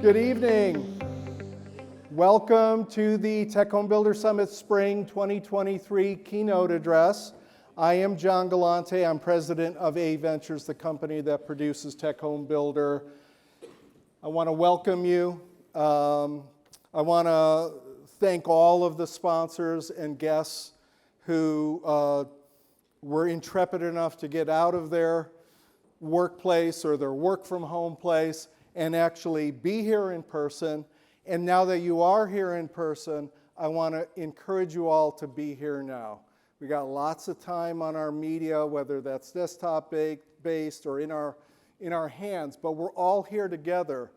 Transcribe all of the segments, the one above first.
Good evening. Welcome to the TecHome Builder Summit Spring 2023 keynote address. I am John Galante. I'm president of A Ventures, the company that produces TecHome Builder. I want to welcome you. I want to thank all of the sponsors and guests who were intrepid enough to get out of their workplace or their work from home place and actually be here in person. And now that you are here in person, I want to encourage you all to be here now. We got lots of time on our media, whether that's desktop based or in our hands, but we're all here together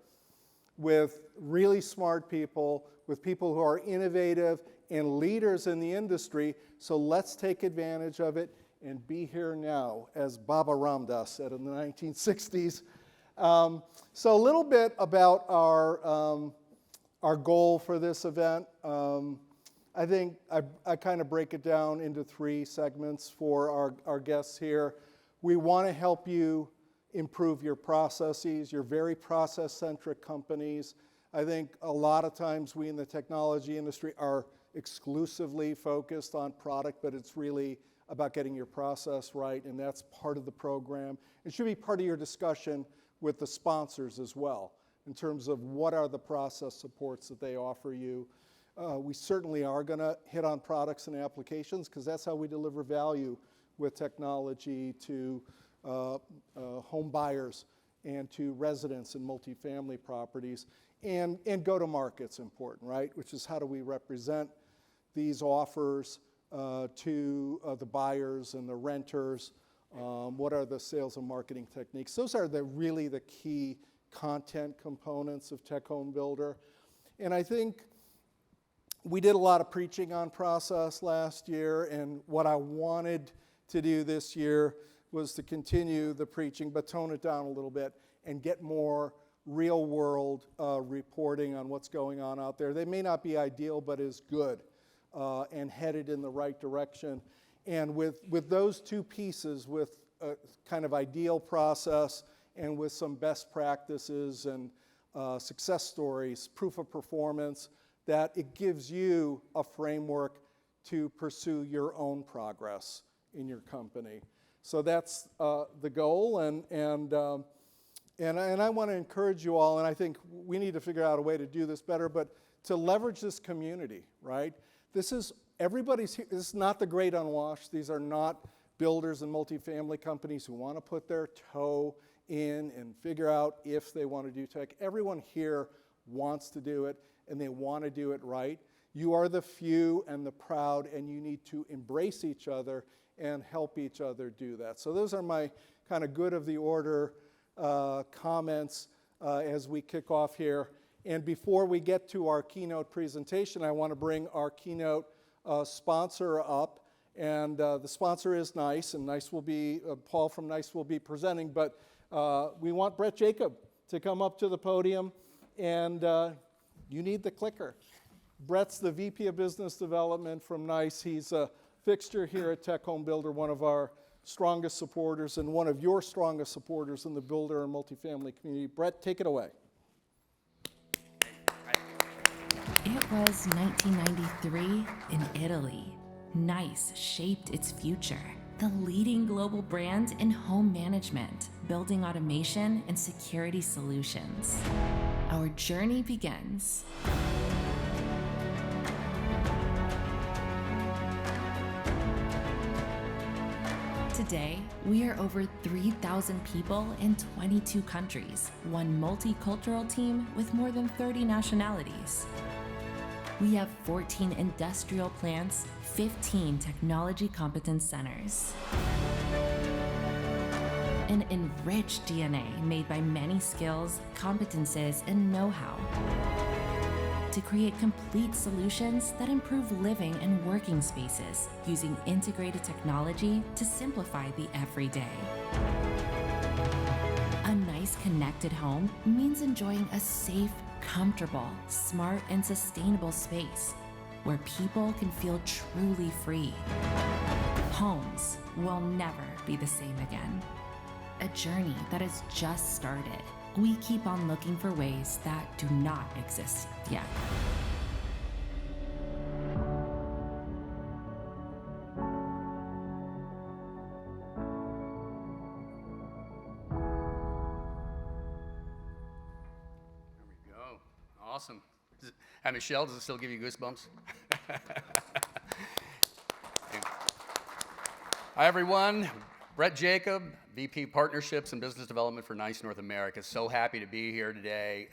with really smart people, with people who are innovative and leaders in the industry. So let's take advantage of it and be here now, as Baba Ram Dass said in the 1960s. So a little bit about our goal for this event. I think I kind of break it down into three segments for our guests here. We want to help you improve your processes. You're very process-centric companies. I think a lot of times we in the technology industry are exclusively focused on product, but it's really about getting your process right, and that's part of the program. It should be part of your discussion with the sponsors as well, in terms of what are the process supports that they offer you. We certainly are going to hit on products and applications because that's how we deliver value with technology to home buyers and to residents in multifamily properties. And go-to-market's important, right? Which is how do we represent these offers to the buyers and the renters? What are the sales and marketing techniques? Those are really the key content components of TecHome Builder. And I think we did a lot of preaching on process last year, and what I wanted to do this year was to continue the preaching, but tone it down a little bit and get more real-world reporting on what's going on out there. They may not be ideal, but is good and headed in the right direction. And with those two pieces, with a kind of ideal process and with some best practices and success stories, proof of performance, that it gives you a framework to pursue your own progress in your company. So that's the goal, and I want to encourage you all, and I think we need to figure out a way to do this better, but to leverage this community, right? Everybody's here. This is not the great unwashed. These are not builders and multifamily companies who want to put their toe in and figure out if they want to do tech. Everyone here wants to do it, and they want to do it right. You are the few and the proud, and you need to embrace each other and help each other do that. So those are my kind of good of the order comments as we kick off here. And before we get to our keynote presentation, I want to bring our keynote sponsor up. And the sponsor is NICE, and NICE will be, Paul from NICE will be presenting, but we want Brett Jacob to come up to the podium, and you need the clicker. Brett's the VP of Business Development from NICE. He's a fixture here at TecHome Builder, one of our strongest supporters and one of your strongest supporters in the builder and multifamily community. Brett, take it away. It was 1993 in Italy. NICE shaped its future, the leading global brand in home management, building automation and security solutions. Our journey begins. Today, we are over 3,000 people in 22 countries, one multicultural team with more than 30 nationalities. We have 14 industrial plants, 15 technology competence centers. An enriched DNA made by many skills, competences, and know-how to create complete solutions that improve living and working spaces using integrated technology to simplify the everyday. A nice connected home means enjoying a safe, comfortable, smart, and sustainable space where people can feel truly free. Homes will never be the same again. A journey that has just started, we keep on looking for ways that do not exist yet. There we go. Awesome. Hi, Michelle, does it still give you goosebumps? Hi, everyone. Brett Jacob, VP Partnerships and Business Development for Nice North America. So happy to be here today.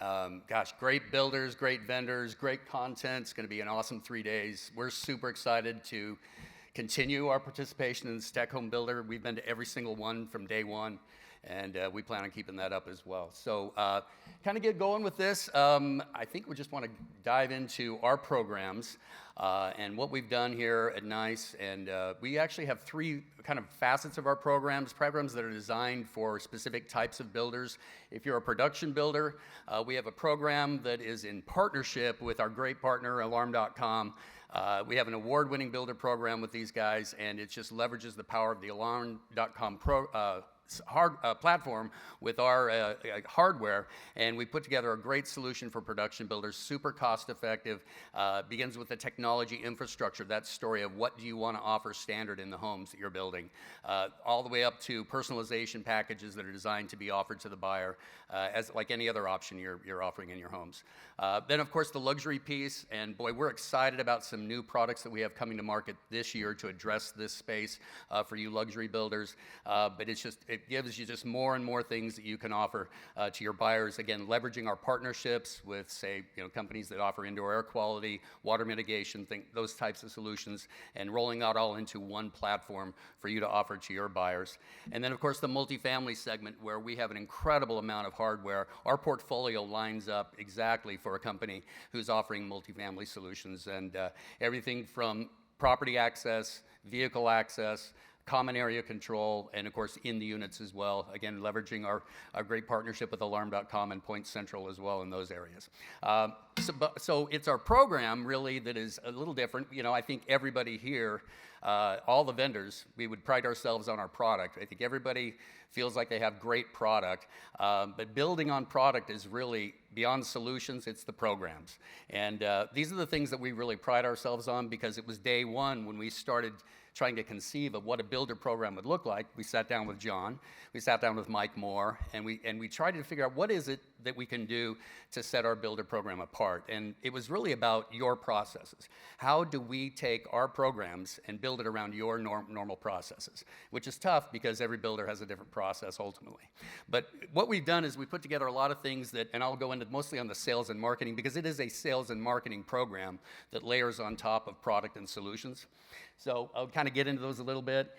Gosh, great builders, great vendors, great content. It's going to be an awesome 3 days. We're super excited to continue our participation in this TecHome Builder. We've been to every single one from day one, and we plan on keeping that up as well. So kind of get going with this. I think we just want to dive into our programs and what we've done here at NICE. And we actually have three kind of facets of our programs that are designed for specific types of builders. If you're a production builder, we have a program that is in partnership with our great partner, Alarm.com. We have an award-winning builder program with these guys, and it just leverages the power of the Alarm.com platform with our hardware, and we put together a great solution for production builders, super cost-effective, begins with the technology infrastructure, that story of what do you want to offer standard in the homes that you're building, all the way up to personalization packages that are designed to be offered to the buyer as like any other option you're offering in your homes. Then, of course, the luxury piece, and boy, we're excited about some new products that we have coming to market this year to address this space for you luxury builders, but it gives you just more and more things that you can offer to your buyers. Again, leveraging our partnerships with, say, companies that offer indoor air quality, water mitigation, those types of solutions, and rolling out all into one platform for you to offer to your buyers. And then, of course, the multifamily segment, where we have an incredible amount of hardware. Our portfolio lines up exactly for a company who's offering multifamily solutions, and everything from property access, vehicle access, common area control, and of course in the units as well. Again, leveraging our great partnership with Alarm.com and Point Central as well in those areas. So it's our program really that is a little different. I think everybody here, all the vendors, we would pride ourselves on our product. I think everybody feels like they have great product, but building on product is really beyond solutions, it's the programs. And these are the things that we really pride ourselves on, because it was day one when we started trying to conceive of what a builder program would look like. We sat down with John, we sat down with Mike Moore, and we tried to figure out what is it that we can do to set our builder program apart. And it was really about your processes. How do we take our programs and build it around your normal processes? Which is tough because every builder has a different process ultimately. But what we've done is we put together a lot of things that, and I'll go into mostly on the sales and marketing, because it is a sales and marketing program that layers on top of product and solutions. So I'll kind of get into those a little bit.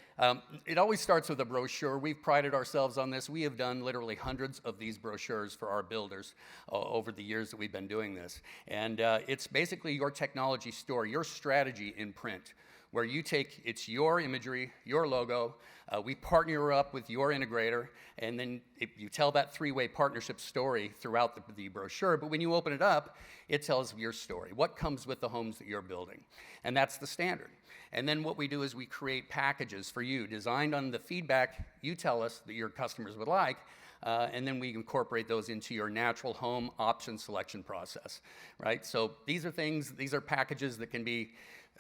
It always starts with a brochure. We've prided ourselves on this. We have done literally hundreds of these brochures for our builders over the years that we've been doing this. And it's basically your technology story, your strategy in print, where it's your imagery, your logo, we partner up with your integrator, and then you tell that three-way partnership story throughout the brochure, but when you open it up, it tells your story, what comes with the homes that you're building, and that's the standard. And then what we do is we create packages for you, designed on the feedback you tell us that your customers would like, and then we incorporate those into your natural home option selection process, right? So these are packages that can be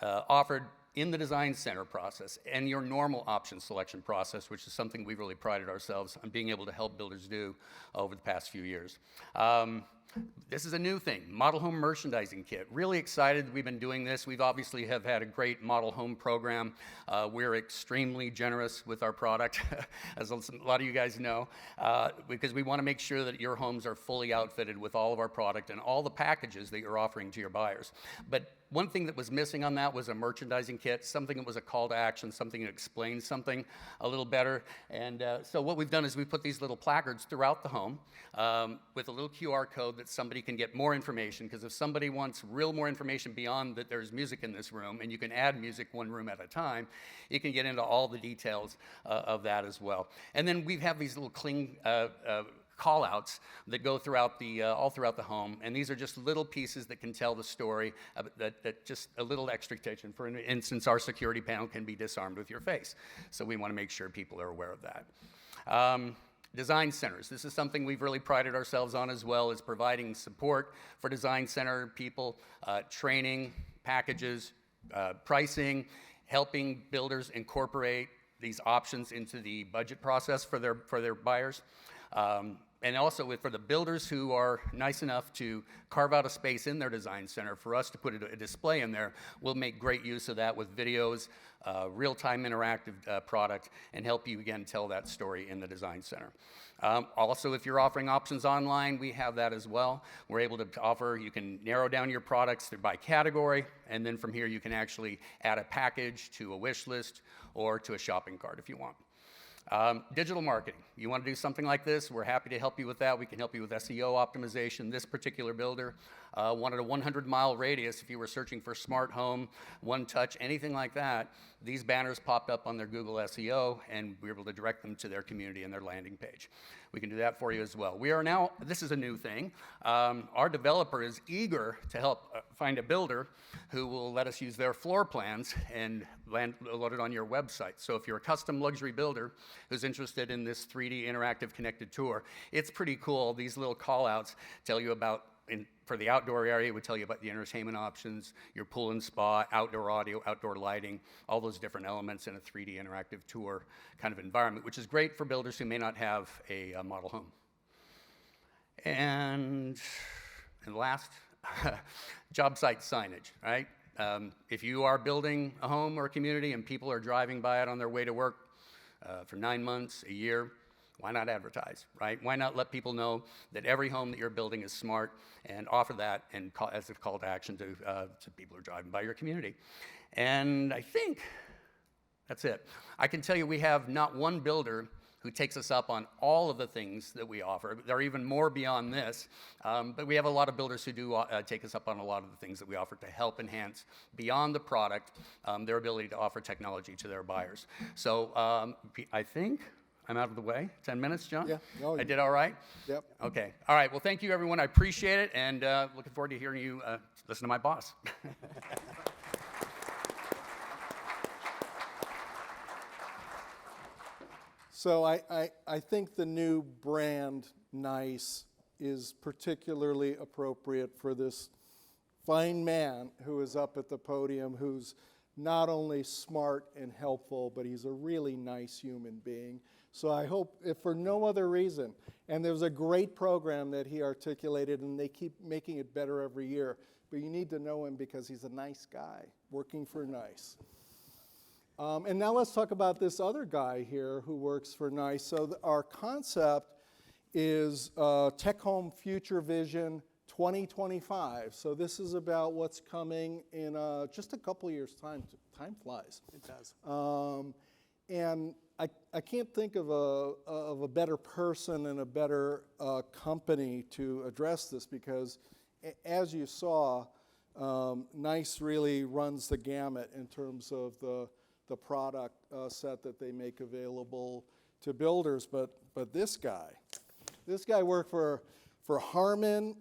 offered in the design center process and your normal option selection process, which is something we really prided ourselves on being able to help builders do over the past few years. This is a new thing, model home merchandising kit. Really excited we've been doing this. We've obviously have had a great model home program. We're extremely generous with our product, as a lot of you guys know, because we want to make sure that your homes are fully outfitted with all of our product and all the packages that you're offering to your buyers. But one thing that was missing on that was a merchandising kit, something that was a call to action, something that explains something a little better. And so what we've done is we put these little placards throughout the home with a little QR code that somebody can get more information, because if somebody wants more information beyond that there's music in this room, and you can add music one room at a time, you can get into all the details of that as well. And then we have these little call-outs that go throughout all throughout the home, and these are just little pieces that can tell the story, that just a little extra attention. For instance, our security panel can be disarmed with your face, so we want to make sure people are aware of that. Design centers. This is something we've really prided ourselves on as well, is providing support for design center people, training, packages, pricing, helping builders incorporate these options into the budget process for their buyers. And also for the builders who are nice enough to carve out a space in their design center for us to put a display in there, we'll make great use of that with videos, real-time interactive product, and help you again tell that story in the design center. Also, if you're offering options online, we have that as well. We're able to offer, you can narrow down your products by category, and then from here you can actually add a package to a wish list or to a shopping cart if you want. Digital marketing. You want to do something like this, we're happy to help you with that. We can help you with SEO optimization. This particular builder wanted a 100-mile radius. If you were searching for smart home, one touch, anything like that, these banners popped up on their Google SEO, and we were able to direct them to their community and their landing page. We can do that for you as well. We are now, this is a new thing, our developer is eager to help find a builder who will let us use their floor plans and load it on your website. So if you're a custom luxury builder who's interested in this 3D interactive connected tour, it's pretty cool. These little call-outs tell you about, for the outdoor area, it would tell you about the entertainment options, your pool and spa, outdoor audio, outdoor lighting, all those different elements in a 3D interactive tour kind of environment, which is great for builders who may not have a model home. And last, job site signage, right? If you are building a home or a community and people are driving by it on their way to work for 9 months, a year, why not advertise, right? Why not let people know that every home that you're building is smart, and offer that and as a call to action to people who are driving by your community. And I think that's it. I can tell you we have not one builder who takes us up on all of the things that we offer. There are even more beyond this, but we have a lot of builders who do take us up on a lot of the things that we offer to help enhance, beyond the product, their ability to offer technology to their buyers. So I think I'm out of the way. 10 minutes, John? Yeah. No, I did all right? Yep. Okay. All right. Well, thank you, everyone. I appreciate it, and looking forward to hearing you listen to my boss. So I think the new brand, Nice, is particularly appropriate for this fine man who is up at the podium, who's not only smart and helpful, but he's a really nice human being. So I hope, if for no other reason, and there's a great program that he articulated, and they keep making it better every year, but you need to know him because he's a nice guy working for Nice. And now let's talk about this other guy here who works for Nice. So our concept is TecHome Future Vision 2025. So this is about what's coming in just a couple years' time. Time flies. It does. And I can't think of a better person and a better company to address this, because as you saw, Nice really runs the gamut in terms of the product set that they make available to builders. But this guy worked for Harman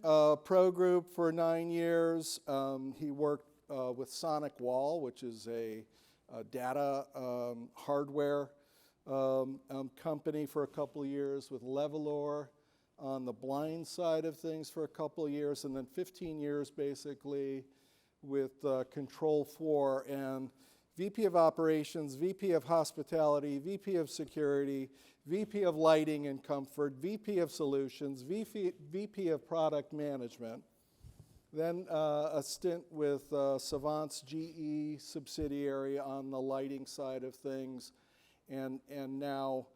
Pro Group for 9 years. He worked with Sonic Wall, which is a data hardware company, for a couple of years, with Levelor on the blind side of things for a couple of years, and then 15 years basically with Control4, and VP of Operations, VP of Hospitality, VP of Security, VP of Lighting and Comfort, VP of Solutions, VP of Product Management. Then a stint with Savant's GE subsidiary on the lighting side of things, and now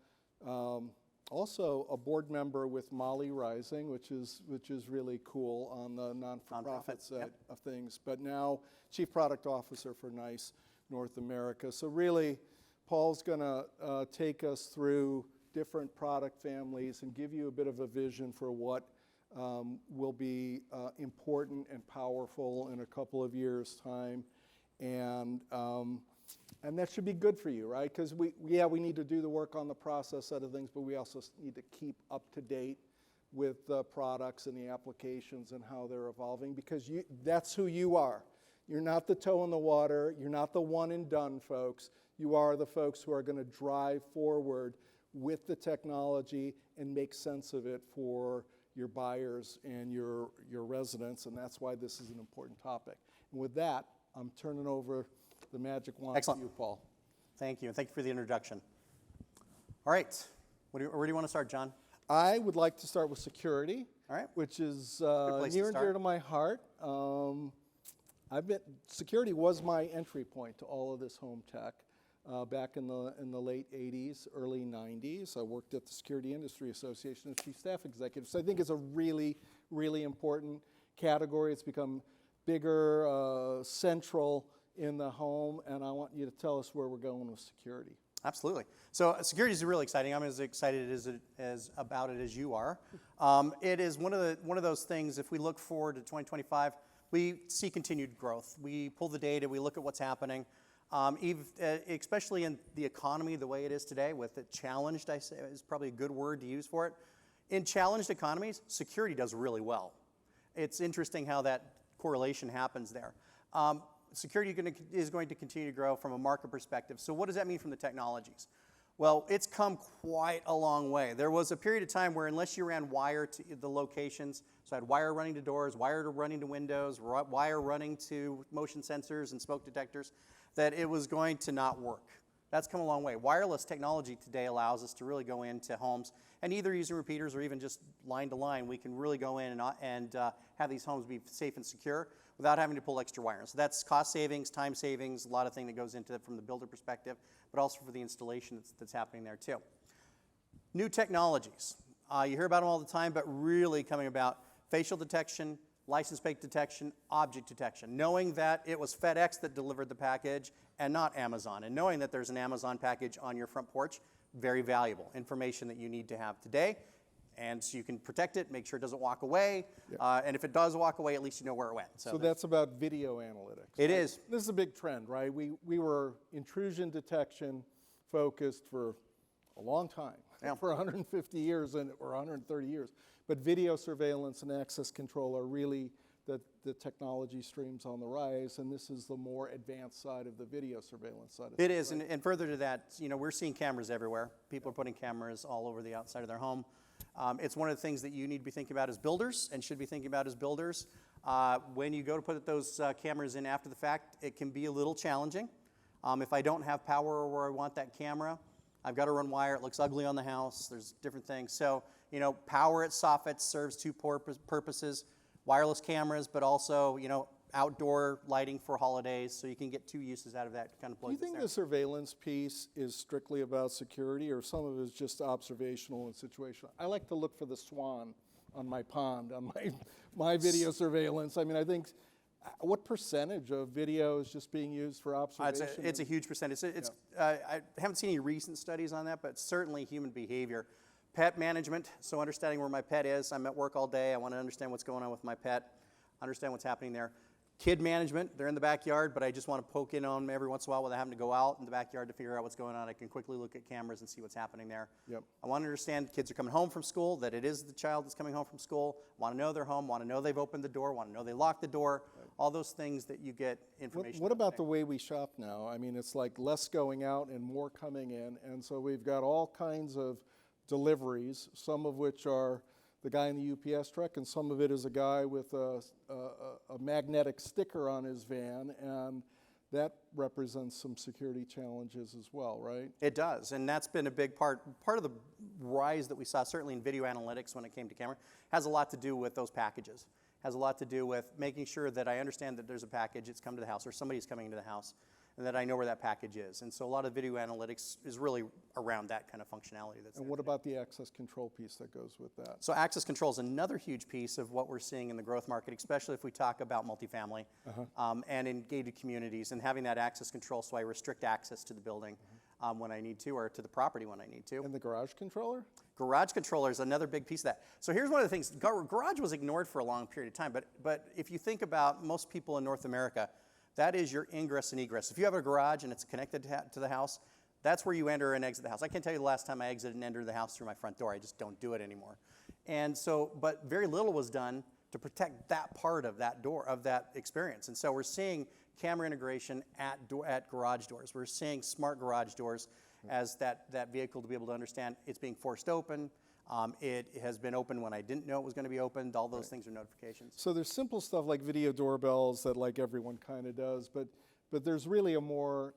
also a board member with Molly Rising, which is really cool on the non-for-profit side of things. But now Chief Product Officer for Nice North America. So really, Paul's going to take us through different product families and give you a bit of a vision for what will be important and powerful in a couple of years' time, and that should be good for you, right? Because we need to do the work on the process side of things, but we also need to keep up to date with the products and the applications and how they're evolving, because that's who you are. You're not the toe in the water. You're not the one and done folks. You are the folks who are going to drive forward with the technology and make sense of it for your buyers and your residents, and that's why this is an important topic. And with that, I'm turning over the magic wand Excellent. to you, Paul. Thank you, and thank you for the introduction. All right, where do you want to start, John? I would like to start with security, All right. which is place to near and dear start. to my heart. Security was my entry point to all of this home tech back in the late 80s, early 90s. I worked at the Security Industry Association as chief staff executive. So I think it's a really, really important category. It's become bigger, central in the home, and I want you to tell us where we're going with security. Absolutely. So security is really exciting. I'm as excited as about it as you are. It is one of those things. If we look forward to 2025, we see continued growth. We pull the data. We look at what's happening, especially in the economy the way it is today. With it challenged, I say is probably a good word to use for it. In challenged economies, security does really well. It's interesting how that correlation happens there. Security is going to continue to grow from a market perspective. So what does that mean from the technologies? Well, it's come quite a long way. There was a period of time where unless you ran wire to the locations, so I had wire running to doors, wire running to windows, wire running to motion sensors and smoke detectors, that it was going to not work. That's come a long way. Wireless technology today allows us to really go into homes and either using repeaters or even just line to line, we can really go in and have these homes be safe and secure without having to pull extra wires. So that's cost savings, time savings, a lot of things that goes into it from the builder perspective, but also for the installation that's happening there too. New technologies. You hear about them all the time, but really coming about facial detection, license plate detection, object detection, knowing that it was FedEx that delivered the package and not Amazon, and knowing that there's an Amazon package on your front porch, very valuable information that you need to have today. And so you can protect it, make sure it doesn't walk away, and if it does walk away, at least you know where it went. So that's about video analytics. It is. This is a big trend, right? We were intrusion detection focused for a long time, for 150 years or 130 years. But video surveillance and access control are really the technology streams on the rise, and this is the more advanced side of the video surveillance side of it. It is, right? And further to that, we're seeing cameras everywhere. People are putting cameras all over the outside of their home. It's one of the things that you need to be thinking about as builders and should be thinking about as builders. When you go to put those cameras in after the fact, it can be a little challenging. If I don't have power where I want that camera, I've got to run wire. It looks ugly on the house. There's different things. So, power at soffits serves two purposes. Wireless cameras, but also, outdoor lighting for holidays, so you can get two uses out of that kind of plug. Do you think the surveillance piece is strictly about security, or some of it is just observational and situational? I like to look for the swan on my pond, on my video surveillance. I mean, I think, what percentage of video is just being used for observation? It's a huge percentage. I haven't seen any recent studies on that, but certainly human behavior. Pet management, so understanding where my pet is. I'm at work all day. I want to understand what's going on with my pet, understand what's happening there. Kid management, they're in the backyard, but I just want to poke in on them every once in a while without having to go out in the backyard to figure out what's going on. I can quickly look at cameras and see what's happening there. Yep. I want to understand kids are coming home from school, that it is the child that's coming home from school. Want to know they're home, want to know they've opened the door, want to know they locked the door, all those things that you get information. What about the way we shop now? I mean, it's like less going out and more coming in, and so we've got all kinds of deliveries, some of which are the guy in the UPS truck, and some of it is a guy with a magnetic sticker on his van, and that represents some security challenges as well, right? It does, and that's been a big part of the rise that we saw, certainly in video analytics when it came to camera, has a lot to do with those packages, has a lot to do with making sure that I understand that there's a package, it's come to the house, or somebody's coming into the house, and that I know where that package is. And so a lot of video analytics is really around that kind of functionality. And what about the access control piece that goes with that? So access control is another huge piece of what we're seeing in the growth market, especially if we talk about multifamily and in gated communities, and having that access control so I restrict access to the building when I need to, or to the property when I need to. And the garage controller? Garage controller is another big piece of that. So here's one of the things. Garage was ignored for a long period of time, but if you think about most people in North America, that is your ingress and egress. If you have a garage and it's connected to the house, that's where you enter and exit the house. I can't tell you the last time I exited and entered the house through my front door. I just don't do it anymore. And so, but very little was done to protect that part of that door, of that experience. And so we're seeing camera integration at garage doors. We're seeing smart garage doors. as that vehicle to be able to understand it's being forced open. It has been open when I didn't know it was going to be opened. All those things are notifications. So there's simple stuff like video doorbells that like everyone kind of does, but there's really a more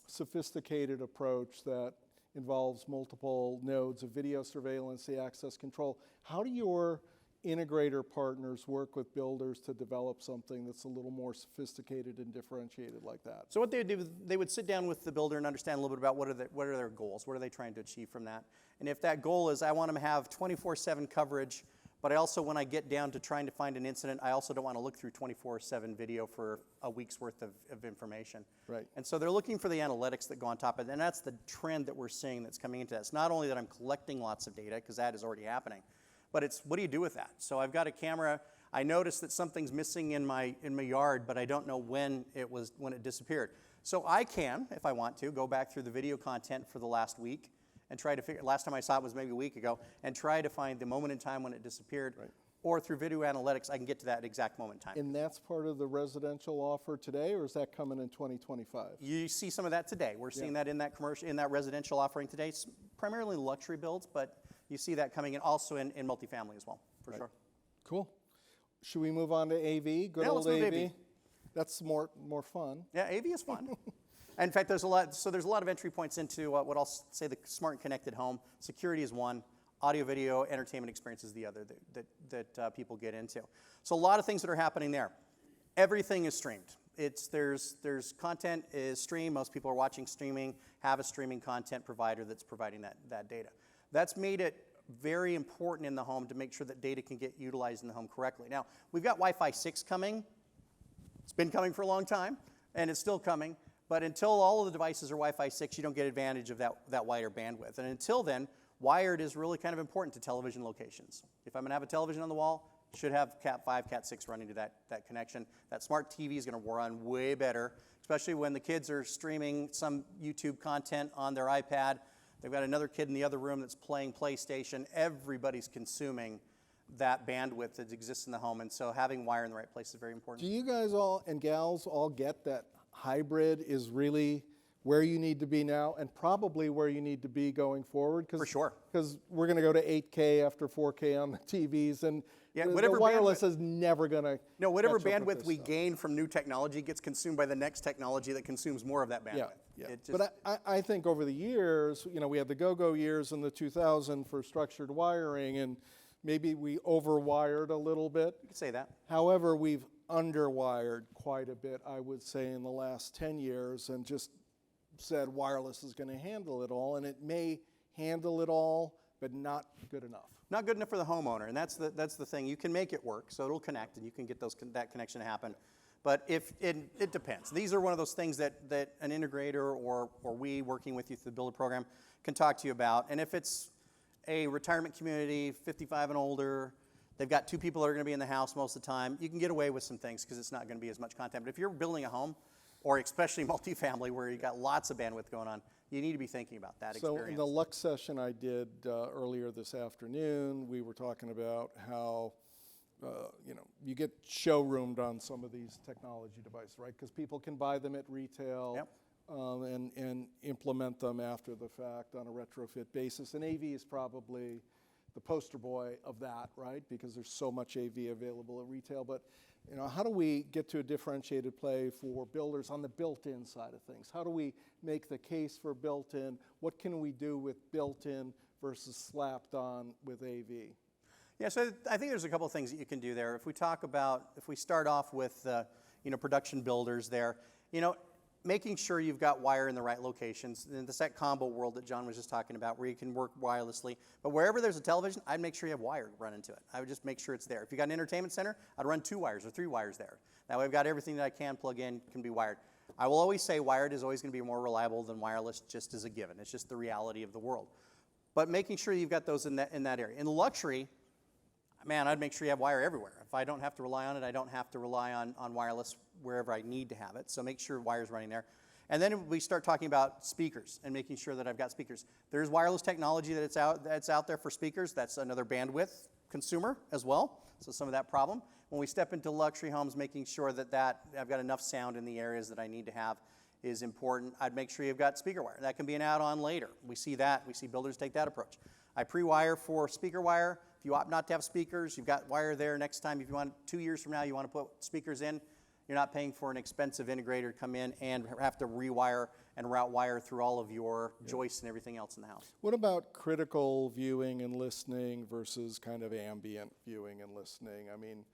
sophisticated approach that involves multiple nodes of video surveillance, the access control. How do your integrator partners work with builders to develop something that's a little more sophisticated and differentiated like that? So what they would do is they would sit down with the builder and understand a little bit about what are their goals, what are they trying to achieve from that. And if that goal is I want them to have 24/7 coverage, but I also, when I get down to trying to find an incident, I also don't want to look through 24/7 video for a week's worth of information. Right. And so they're looking for the analytics that go on top of it, and that's the trend that we're seeing that's coming into that. It's not only that I'm collecting lots of data, because that is already happening, but it's what do you do with that? So I've got a camera, I notice that something's missing in my yard, but I don't know when it disappeared. So I can, if I want to, go back through the video content for the last week and try to figure, last time I saw it was maybe a week ago, and try to find the moment in time when it disappeared. Right. Or through video analytics, I can get to that exact moment in time. And that's part of the residential offer today, or is that coming in 2025? You see some of that today. We're seeing that in that commercial, in that residential offering today. It's primarily luxury builds, but you see that coming in also in multifamily as well, for sure. Cool. Should we move on to AV? Good Yeah, old let's move AV. AV. That's more fun. Yeah, AV is fun. In fact, there's a lot of entry points into what I'll say the smart and connected home. Security is one. Audio, video, entertainment experience is the other that people get into. So a lot of things that are happening there. Everything is streamed. There's content is streamed. Most people are watching streaming, have a streaming content provider that's providing that data. That's made it very important in the home to make sure that data can get utilized in the home correctly. Now, we've got Wi-Fi 6 coming. It's been coming for a long time, and it's still coming. But until all of the devices are Wi-Fi 6, you don't get advantage of that wider bandwidth. And until then, wired is really kind of important to television locations. If I'm going to have a television on the wall, it should have Cat 5, Cat 6 running to that connection. That smart TV is going to run way better, especially when the kids are streaming some YouTube content on their iPad. They've got another kid in the other room that's playing PlayStation. Everybody's consuming that bandwidth that exists in the home, and so having wire in the right place is very important. Do you guys all and gals all get that hybrid is really where you need to be now and probably where you need to be going forward? For sure. Because we're going to go to 8K after 4K on the TVs, and Yeah, the whatever wireless is never going to No, whatever bandwidth we gain from new technology gets consumed by the next technology that consumes more of that bandwidth. Yeah. It just- But I think over the years, we had the go-go years in the 2000 for structured wiring, and maybe we overwired a little bit. you could say that. However, we've underwired quite a bit, I would say, in the last 10 years, and just said wireless is going to handle it all, and it may handle it all, but not good enough. Not good enough for the homeowner, and that's the thing. You can make it work, so it'll connect, and you can get that connection to happen. But if it depends. These are one of those things that an integrator or we working with you through the Builder program can talk to you about. And if it's a retirement community, 55 and older, they've got 2 people that are going to be in the house most of the time, you can get away with some things because it's not going to be as much content. But if you're building a home, or especially multifamily where you got lots of bandwidth going on, you need to be thinking about that experience. So in the Lux session I did earlier this afternoon, we were talking about how you get showroomed on some of these technology devices, right? Because people can buy them at retail. Yep. And implement them after the fact on a retrofit basis. And AV is probably the poster boy of that, right? Because there's so much AV available at retail. But how do we get to a differentiated play for builders on the built-in side of things? How do we make the case for built-in? What can we do with built-in versus slapped on with AV? Yeah, so I think there's a couple of things that you can do there. If we start off with production builders there, making sure you've got wire in the right locations. And it's that combo world that John was just talking about where you can work wirelessly. But wherever there's a television, I'd make sure you have wire run into it. I would just make sure it's there. If you got an entertainment center, I'd run 2 wires or 3 wires there. That way I've got everything that I can plug in can be wired. I will always say wired is always going to be more reliable than wireless just as a given. It's just the reality of the world. But making sure you've got those in that area. In luxury, man, I'd make sure you have wire everywhere. If I don't have to rely on it, I don't have to rely on wireless wherever I need to have it. So make sure wire's running there. And then we start talking about speakers and making sure that I've got speakers. There's wireless technology that's out there for speakers. That's another bandwidth consumer as well. So some of that problem. When we step into luxury homes, making sure that I've got enough sound in the areas that I need to have is important. I'd make sure you've got speaker wire. That can be an add-on later. We see that. We see builders take that approach. I pre-wire for speaker wire. If you opt not to have speakers, you've got wire there. Next time, if you want, 2 years from now, you want to put speakers in, you're not paying for an expensive integrator to come in and have to rewire and route wire through all of your joists and everything else in the house. What about critical viewing and listening versus kind of ambient viewing and listening? I mean,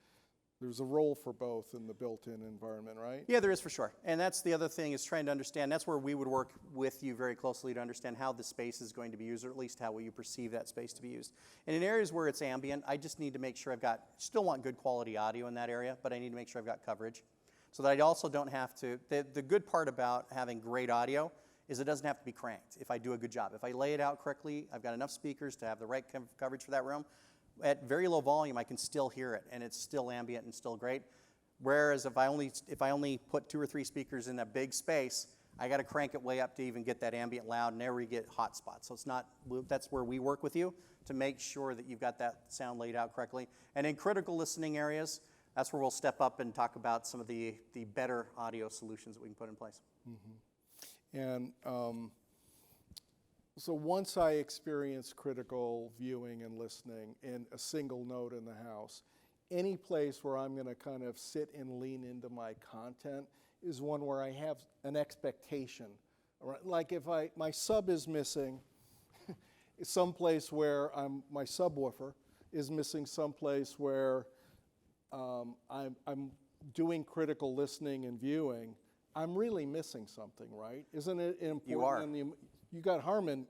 there's a role for both in the built-in environment, right? Yeah, there is for sure. And that's the other thing, is trying to understand. That's where we would work with you very closely to understand how the space is going to be used, or at least how will you perceive that space to be used. And in areas where it's ambient, I just need to make sure still want good quality audio in that area, but I need to make sure I've got coverage. So that I also don't have to, the good part about having great audio is it doesn't have to be cranked if I do a good job. If I lay it out correctly, I've got enough speakers to have the right coverage for that room. At very low volume, I can still hear it, and it's still ambient and still great. Whereas if I only put 2 or 3 speakers in a big space, I got to crank it way up to even get that ambient loud, and there we get hot spots. So it's not. That's where we work with you to make sure that you've got that sound laid out correctly. And in critical listening areas, that's where we'll step up and talk about some of the better audio solutions that we can put in place. Mm-hmm. And so once I experience critical viewing and listening in a single node in the house, any place where I'm going to kind of sit and lean into my content is one where I have an expectation. Right? Like if my sub is missing, someplace where my subwoofer is missing, someplace where I'm doing critical listening and viewing, I'm really missing something, right? Isn't it important? You are. You got Harman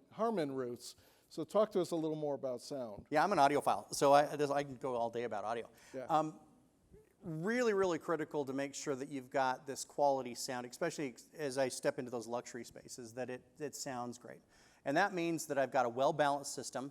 roots, so talk to us a little more about sound. Yeah, I'm an audiophile, so I can go all day about audio. Yeah. Really, really critical to make sure that you've got this quality sound, especially as I step into those luxury spaces, that it sounds great. And that means that I've got a well-balanced system.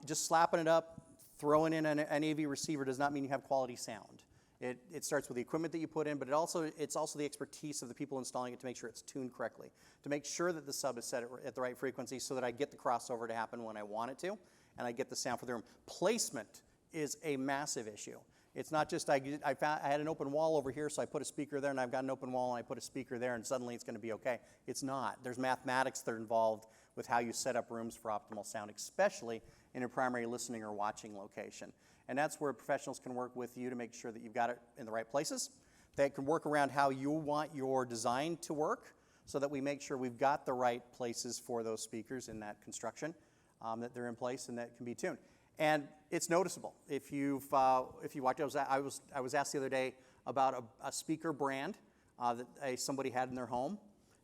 Just slapping it up, throwing in an AV receiver does not mean you have quality sound. It starts with the equipment that you put in, but it's also the expertise of the people installing it to make sure it's tuned correctly, to make sure that the sub is set at the right frequency so that I get the crossover to happen when I want it to, and I get the sound for the room. Placement is a massive issue. It's not just I had an open wall over here, so I put a speaker there, and I've got an open wall, and I put a speaker there, and suddenly it's going to be okay. It's not. There's mathematics that are involved with how you set up rooms for optimal sound, especially in a primary listening or watching location. And that's where professionals can work with you to make sure that you've got it in the right places. They can work around how you want your design to work so that we make sure we've got the right places for those speakers in that construction, that they're in place and that can be tuned. And it's noticeable. If you watch, I was asked the other day about a speaker brand that somebody had in their home.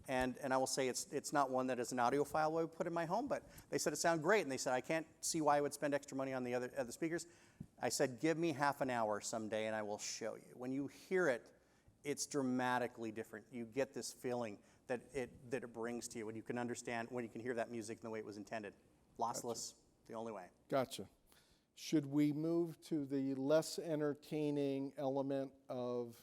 And I will say it's not one that is an audiophile I would put in my home, but they said it sounded great, and they said, I can't see why I would spend extra money on the other speakers. I said, give me half an hour someday, and I will show you. When you hear it, it's dramatically different. You get this feeling that it brings to you when you can understand, when you can hear that music in the way it was intended. Lossless, the only way. Gotcha. Should we move to the less entertaining element of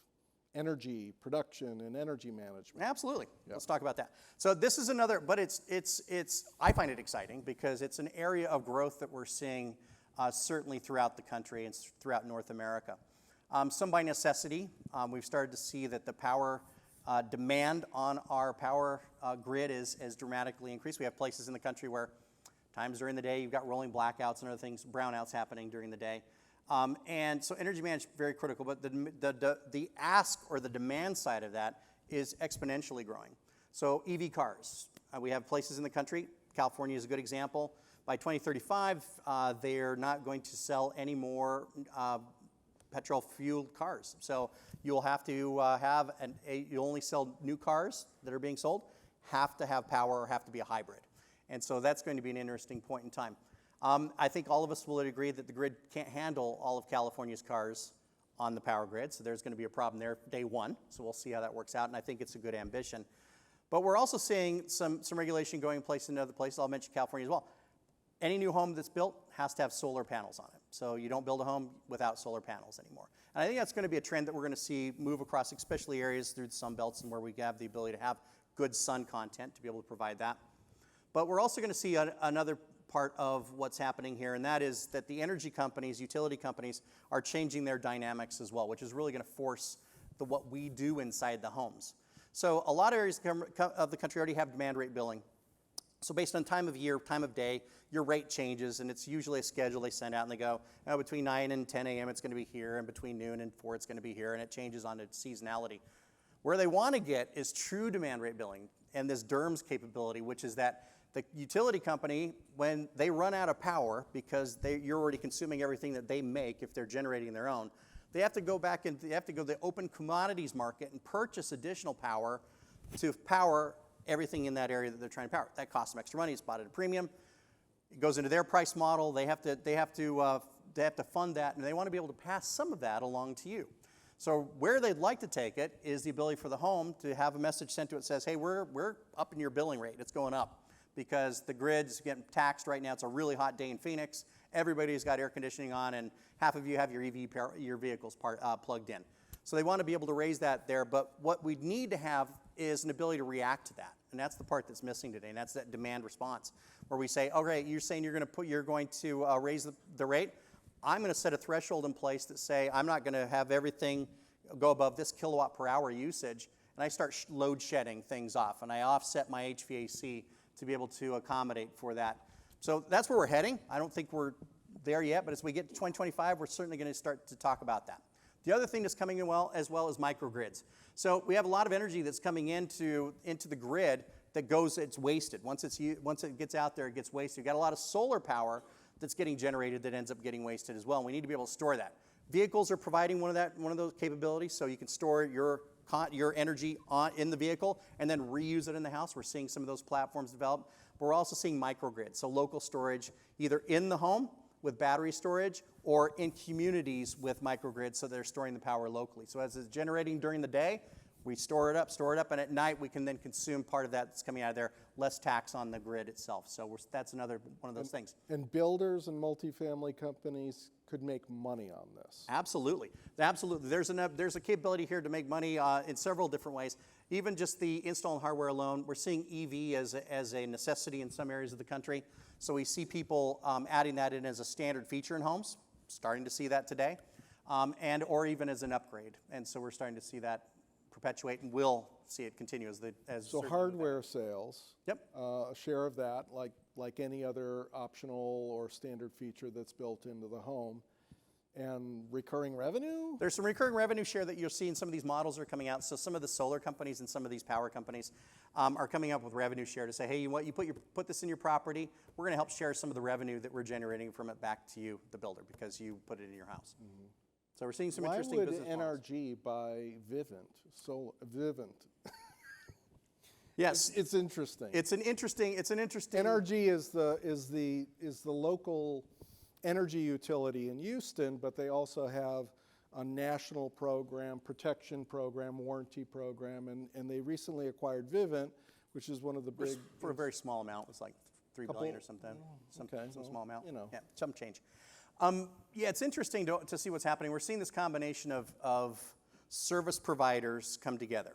energy production and energy management? Absolutely. Yep. Let's talk about that. So this is another, but I find it exciting because it's an area of growth that we're seeing certainly throughout the country and throughout North America. Some by necessity. We've started to see that the power demand on our power grid is dramatically increased. We have places in the country where times during the day you've got rolling blackouts and other things, brownouts happening during the day. And so energy management is very critical, but the ask or the demand side of that is exponentially growing. So EV cars, we have places in the country, California is a good example. By 2035, they're not going to sell any more petrol-fueled cars. So you'll have to you'll only sell new cars that are being sold, have to have power or have to be a hybrid. And so that's going to be an interesting point in time. I think all of us will agree that the grid can't handle all of California's cars on the power grid, so there's going to be a problem there day one. So we'll see how that works out, and I think it's a good ambition. But we're also seeing some regulation going in place in other places. I'll mention California as well. Any new home that's built has to have solar panels on it. So you don't build a home without solar panels anymore. And I think that's going to be a trend that we're going to see move across, especially areas through the Sun Belts and where we have the ability to have good sun content to be able to provide that. But we're also going to see another part of what's happening here, and that is that the energy companies, utility companies, are changing their dynamics as well, which is really going to force what we do inside the homes. So a lot of areas of the country already have demand rate billing. So based on time of year, time of day, your rate changes, and it's usually a schedule they send out, and they go, oh, between 9 and 10 a.m. it's going to be here, and between noon and 4 it's going to be here, and it changes on its seasonality. Where they want to get is true demand rate billing and this DERMS capability, which is that the utility company, when they run out of power, because you're already consuming everything that they make if they're generating their own, they have to go back and they have to go to the open commodities market and purchase additional power to power everything in that area that they're trying to power. That costs them extra money. It's bought at a premium. It goes into their price model. They have to fund that, and they want to be able to pass some of that along to you. So where they'd like to take it is the ability for the home to have a message sent to it that says, hey, we're up in your billing rate. It's going up because the grid's getting taxed right now. It's a really hot day in Phoenix. Everybody's got air conditioning on, and half of you have your vehicles plugged in. So they want to be able to raise that there, but what we need to have is an ability to react to that, and that's the part that's missing today, and that's that demand response, where we say, okay, you're saying you're going to raise the rate. I'm going to set a threshold in place that say I'm not going to have everything go above this kilowatt per hour usage, and I start load shedding things off, and I offset my HVAC to be able to accommodate for that. So that's where we're heading. I don't think we're there yet, but as we get to 2025, we're certainly going to start to talk about that. The other thing that's coming in as well is microgrids. So we have a lot of energy that's coming into the grid that it's wasted. Once it gets out there, it gets wasted. You've got a lot of solar power that's getting generated that ends up getting wasted as well, and we need to be able to store that. Vehicles are providing one of those capabilities, so you can store your energy in the vehicle and then reuse it in the house. We're seeing some of those platforms develop. But we're also seeing microgrids, so local storage, either in the home with battery storage or in communities with microgrids, so they're storing the power locally. So as it's generating during the day, we store it up, and at night we can then consume part of that that's coming out of there, less tax on the grid itself. So that's another one of those things. And builders and multifamily companies could make money on this. Absolutely. There's a capability here to make money in several different ways. Even just the install and hardware alone, we're seeing EV as a necessity in some areas of the country. So we see people adding that in as a standard feature in homes, starting to see that today, or even as an upgrade. And so we're starting to see that perpetuate, and we'll see it continue as so hardware sales. Yep. A share of that, like any other optional or standard feature that's built into the home. And recurring revenue? There's some recurring revenue share that you'll see in some of these models that are coming out. So some of the solar companies and some of these power companies are coming up with revenue share to say, hey, you put this in your property, we're going to help share some of the revenue that we're generating from it back to you, the builder, because you put it in your house. Mm-hmm. So we're seeing some interesting business models. Why would NRG buy Vivint? Yes, it's interesting. It's an interesting. NRG is the local energy utility in Houston, but they also have a national program, protection program, warranty program, and they recently acquired Vivint, which is one of the big for a very small amount. It was like $3 billion or something. Some small amount. Yeah, some change. It's interesting to see what's happening. We're seeing this combination of service providers come together.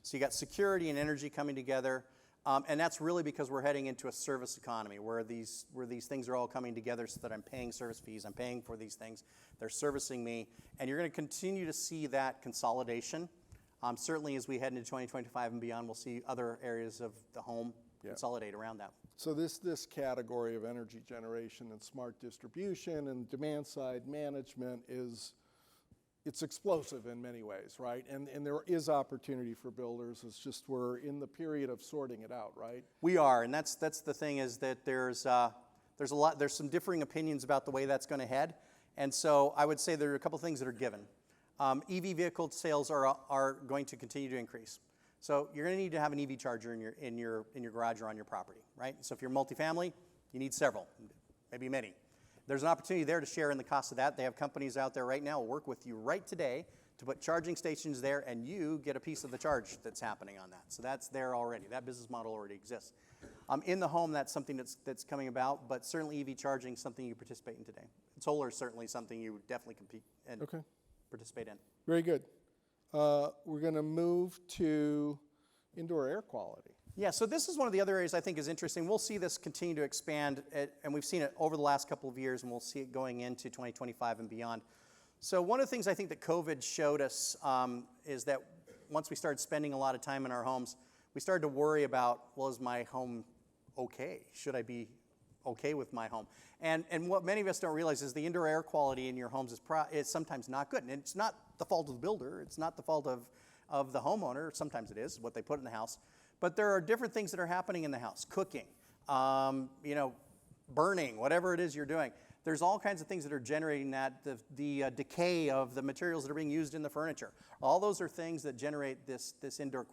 So you got security and energy coming together, and that's really because we're heading into a service economy where these things are all coming together so that I'm paying service fees, I'm paying for these things, they're servicing me, and you're going to continue to see that consolidation. Certainly as we head into 2025 and beyond, we'll see other areas of the home consolidate around that. So this category of energy generation and smart distribution and demand side management it's explosive in many ways, right? And there is opportunity for builders. It's just we're in the period of sorting it out, right? We are, and that's the thing is that there's some differing opinions about the way that's going to head, and so I would say there are a couple things that are given. EV vehicle sales are going to continue to increase. So you're going to need to have an EV charger in your garage or on your property, right? So if you're multifamily, you need several, maybe many. There's an opportunity there to share in the cost of that. They have companies out there right now who work with you right today to put charging stations there, and you get a piece of the charge that's happening on that. So that's there already. That business model already exists. In the home, that's something that's coming about, but certainly EV charging is something you participate in today. Solar is certainly something you would definitely compete and participate in. Very good. We're going to move to indoor air quality. Yeah, so this is one of the other areas I think is interesting. We'll see this continue to expand, and we've seen it over the last couple of years, and we'll see it going into 2025 and beyond. So one of the things I think that COVID showed us is that once we started spending a lot of time in our homes, we started to worry about, well, is my home okay? Should I be okay with my home? And what many of us don't realize is the indoor air quality in your homes is sometimes not good. And it's not the fault of the builder. It's not the fault of the homeowner. Sometimes it is, what they put in the house. But there are different things that are happening in the house. Cooking, burning, whatever it is you're doing. There's all kinds of things that are generating that, the decay of the materials that are being used in the furniture. All those are things that generate this indoor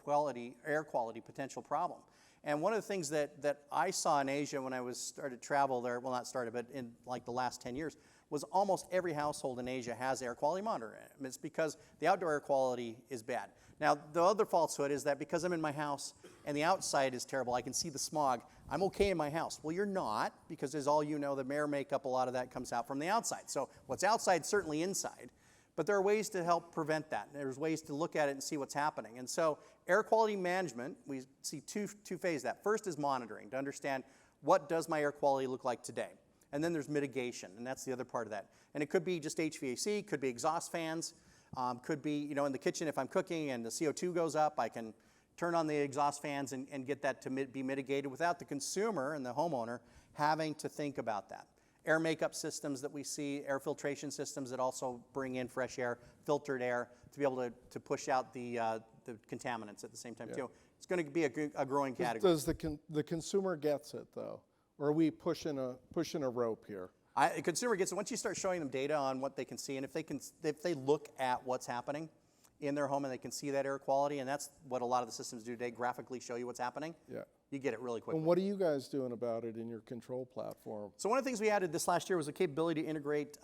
air quality potential problem. And one of the things that I saw in Asia when I started to travel there, well, not started, but in like the last 10 years, was almost every household in Asia has air quality monitor in it. And it's because the outdoor air quality is bad. Now, the other falsehood is that because I'm in my house and the outside is terrible, I can see the smog, I'm okay in my house. Well, you're not, because as all you know, the air makeup, a lot of that comes out from the outside. So what's outside, certainly inside. But there are ways to help prevent that. There's ways to look at it and see what's happening. And so air quality management, we see two phases of that. First is monitoring, to understand what does my air quality look like today. And then there's mitigation, and that's the other part of that. And it could be just HVAC, could be exhaust fans, could be, in the kitchen if I'm cooking and the CO2 goes up, I can turn on the exhaust fans and get that to be mitigated without the consumer and the homeowner having to think about that. Air makeup systems that we see, air filtration systems that also bring in fresh air, filtered air, to be able to push out the contaminants at the same time too. It's going to be a growing category. Does the consumer gets it though, or are we pushing a rope here? The consumer gets it once you start showing them data on what they can see, and if they look at what's happening in their home and they can see that air quality, and that's what a lot of the systems do today, graphically show you what's happening. Yeah. You get it really quickly. And what are you guys doing about it in your control platform? So one of the things we added this last year was the capability to integrate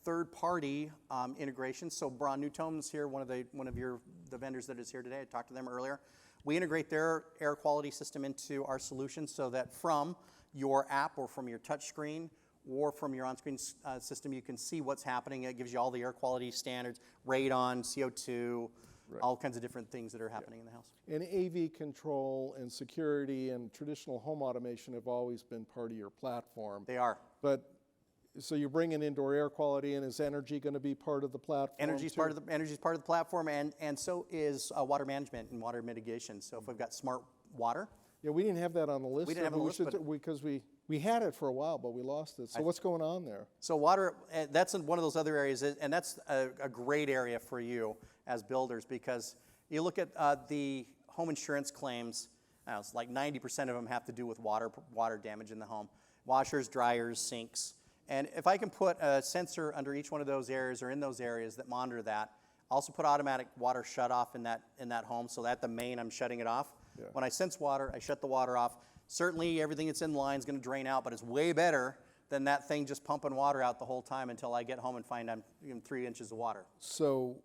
third-party integration. So Braun Newtone's here, one of the vendors that is here today. I talked to them earlier. We integrate their air quality system into our solution so that from your app or from your touch screen or from your on-screen system, you can see what's happening. It gives you all the air quality standards, radon, CO2, all kinds of different things that are happening in the house. And AV control and security and traditional home automation have always been part of your platform. They are. But so you're bringing indoor air quality in. Is energy going to be part of the platform? Energy's part of the platform, and so is water management and water mitigation. So if we've got smart water. Yeah, we didn't have that on the list. We didn't have it on the list, because we had it for a while, but we lost it. So what's going on there? So water, that's one of those other areas, and that's a great area for you as builders, because you look at the home insurance claims, it's like 90% of them have to do with water damage in the home. Washers, dryers, sinks. And if I can put a sensor under each one of those areas or in those areas that monitor that, also put automatic water shut off in that home, so at the main I'm shutting it off. Yeah. When I sense water, I shut the water off. Certainly everything that's in line is going to drain out, but it's way better than that thing just pumping water out the whole time until I get home and find I'm in 3 inches of water. So